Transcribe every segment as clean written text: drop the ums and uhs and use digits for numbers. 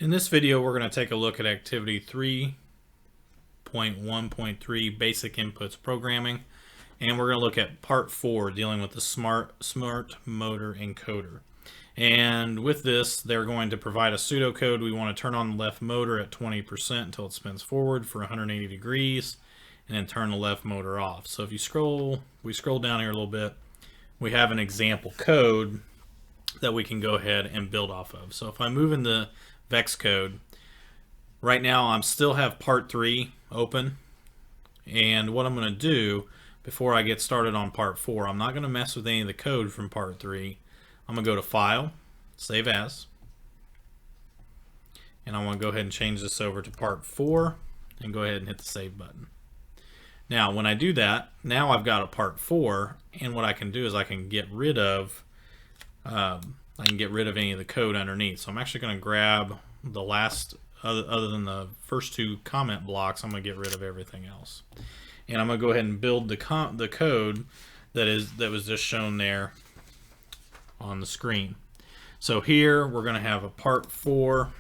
In this video, we're going to take a look at activity 3.1.3 basic inputs programming, and we're going to look at part 4 dealing with the smart motor encoder. And with this, they're going to provide a pseudocode. We want to turn on the left motor at 20% until it spins forward for 180 degrees, and then turn the left motor off. So if you scroll down here a little bit, we have an example code that we can go ahead and build off of. So if I move in the VEX code, right now I still have part 3 open, and what I'm going to do before I get started on part 4, I'm not going to mess with any of the code from part 3. I'm going to go to File, Save As, and I want to go ahead and change this over to part 4 and go ahead and hit the Save button. Now when I do that, now I've got a part 4, and what I can do is I can get rid of any of the code underneath. So I'm actually going to grab the last, other than the first 2 comment blocks, I'm going to get rid of everything else. And I'm going to go ahead and build the code that was just shown there on the screen. So here we're going to have a part 4,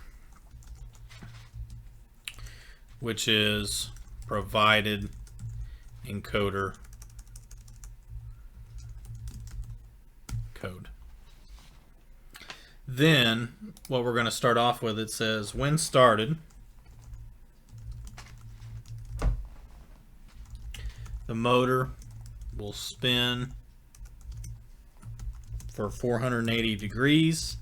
which is provided encoder code. Then what we're going to start off with, it says when started, the motor will spin for 480 degrees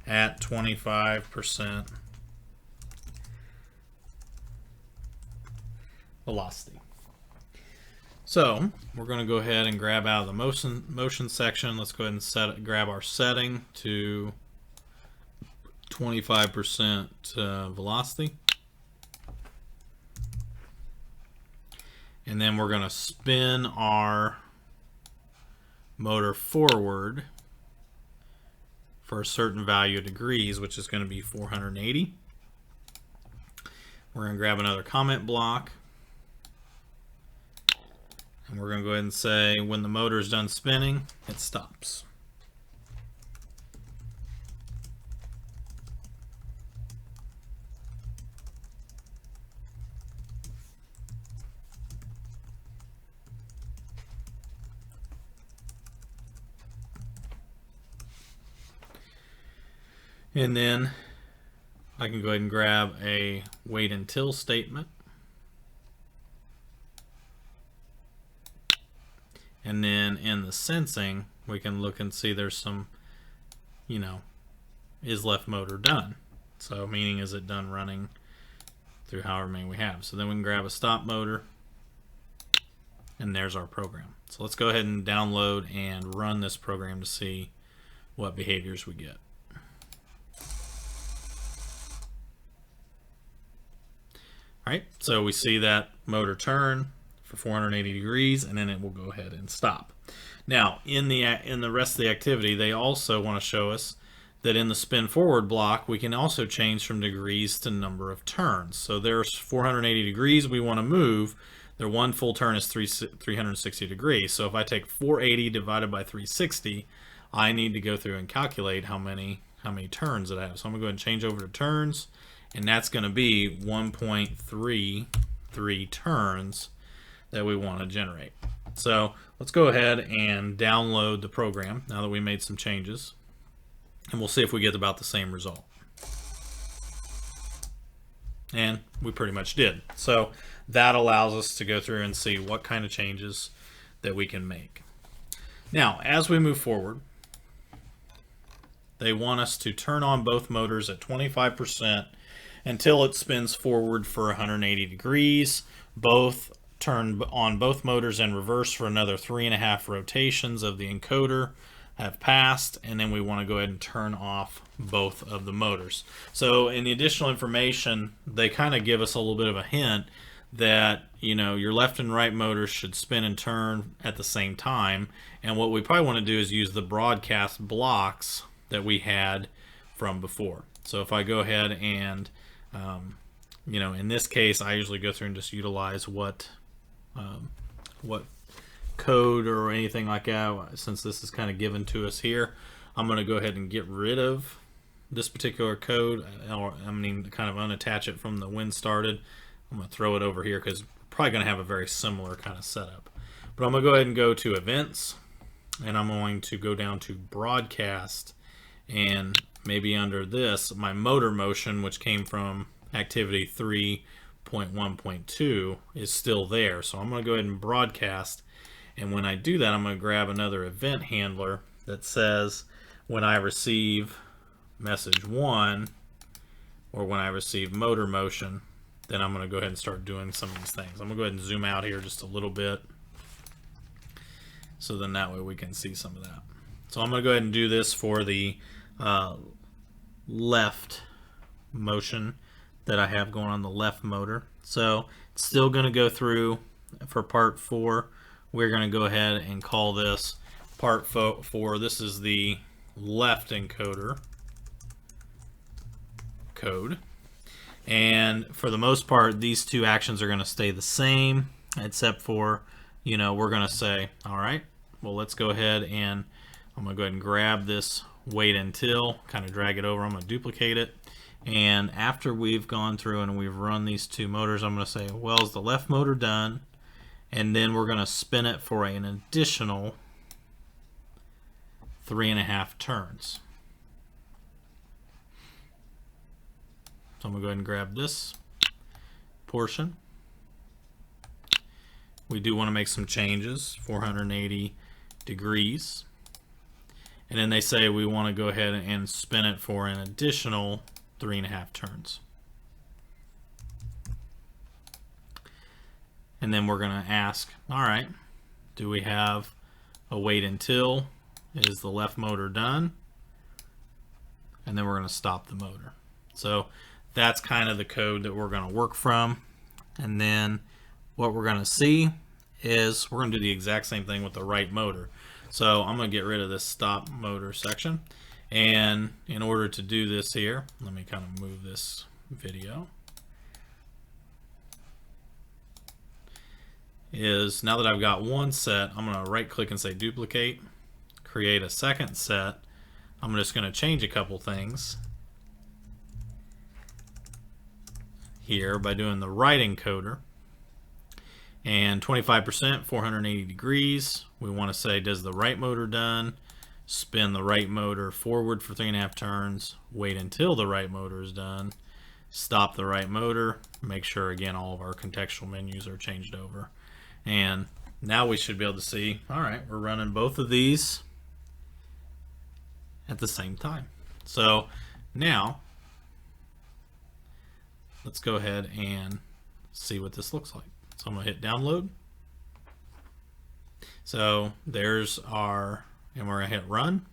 at 25% velocity. So we're going to go ahead and grab out of the motion section. Let's go ahead and grab our setting to 25% velocity. And then we're going to spin our motor forward for a certain value of degrees, which is going to be 480. We're going to grab another comment block, and we're going to go ahead and say when the motor is done spinning, it stops. And then I can go ahead and grab a wait until statement. And then in the sensing, we can look and see there's some, is left motor done? So meaning, is it done running through however many we have? So then we can grab a stop motor, and there's our program. So let's go ahead and download and run this program to see what behaviors we get. Alright, so we see that motor turn for 480 degrees, and then it will go ahead and stop. Now, in the rest of the activity, they also want to show us that in the spin forward block, we can also change from degrees to number of turns. So there's 480 degrees we want to move. Their one full turn is 360 degrees. So if I take 480 divided by 360, I need to go through and calculate how many turns that I have. So I'm going to go ahead and change over to turns, and that's going to be 1.33 turns that we want to generate. So let's go ahead and download the program now that we made some changes, and we'll see if we get about the same result. And we pretty much did. So that allows us to go through and see what kind of changes that we can make. Now, as we move forward, they want us to turn on both motors at 25% until it spins forward for 180 degrees. Turn on both motors in reverse for another 3.5 rotations of the encoder have passed, and then we want to go ahead and turn off both of the motors. So in the additional information, they kind of give us a little bit of a hint that your left and right motors should spin and turn at the same time, and what we probably want to do is use the broadcast blocks that we had from before. So if I go ahead and in this case, I usually go through and just utilize what code or anything like that, since this is kind of given to us here. I'm going to go ahead and get rid of this particular code, or I mean kind of unattach it from the when started. I'm going to throw it over here because we're probably going to have a very similar kind of setup. But I'm going to go ahead and go to events, and I'm going to go down to broadcast, and maybe under this, my motor motion, which came from activity 3.1.2, is still there. So I'm going to go ahead and broadcast, and when I do that, I'm going to grab another event handler that says when I receive message 1 or when I receive motor motion, then I'm going to go ahead and start doing some of these things. I'm going to go ahead and zoom out here just a little bit, so then that way we can see some of that. So I'm going to go ahead and do this for the left motion that I have going on the left motor. So it's still going to go through for part 4. We're going to go ahead and call this part 4. This is the left encoder code. And for the most part, these two actions are going to stay the same, except for, we're going to say, all right, well, let's go ahead and I'm going to go ahead and grab this wait until, kind of drag it over. I'm going to duplicate it. And after we've gone through and we've run these two motors, I'm going to say, well, is the left motor done? And then we're going to spin it for an additional 3.5 turns. So I'm going to go ahead and grab this portion. We do want to make some changes, 480 degrees. And then they say we want to go ahead and spin it for an additional 3.5 turns. And then we're going to ask, all right, do we have a wait until? Is the left motor done? And then we're going to stop the motor. So that's kind of the code that we're going to work from. And then what we're going to see is we're going to do the exact same thing with the right motor. So I'm going to get rid of this stop motor section. And in order to do this here, let me kind of move this video. Is now that I've got one set, I'm going to right click and say duplicate, create a second set. I'm just going to change a couple things here by doing the right encoder. And 25%, 480 degrees. We want to say, does the right motor done? Spin the right motor forward for 3.5 turns. Wait until the right motor is done. Stop the right motor. Make sure, again, all of our contextual menus are changed over. And now we should be able to see, all right, we're running both of these at the same time. So now let's go ahead and see what this looks like. So I'm going to hit download. So there's our, and we're going to hit run.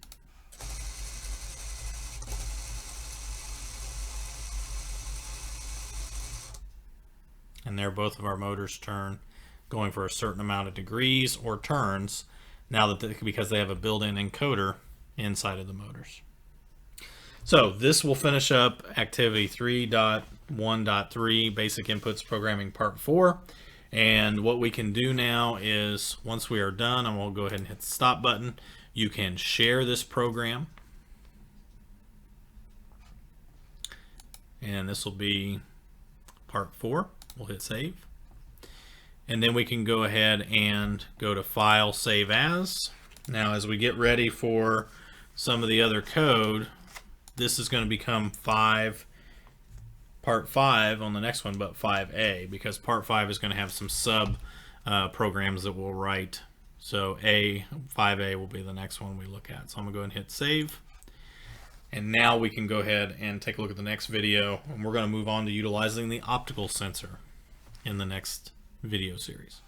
And there both of our motors turn, going for a certain amount of degrees or turns, now that because they have a built-in encoder inside of the motors. So this will finish up activity 3.1.3 basic inputs programming part 4. And what we can do now is, once we are done, and we'll go ahead and hit the stop button, you can share this program. And this will be part 4. We'll hit save. And then we can go ahead and go to File, Save As. Now as we get ready for some of the other code, this is going to become part 5 on the next one, but 5A, because part 5 is going to have some sub programs that we'll write. So 5A will be the next one we look at. So I'm going to go ahead and hit save. And now we can go ahead and take a look at the next video, and we're going to move on to utilizing the optical sensor in the next video series.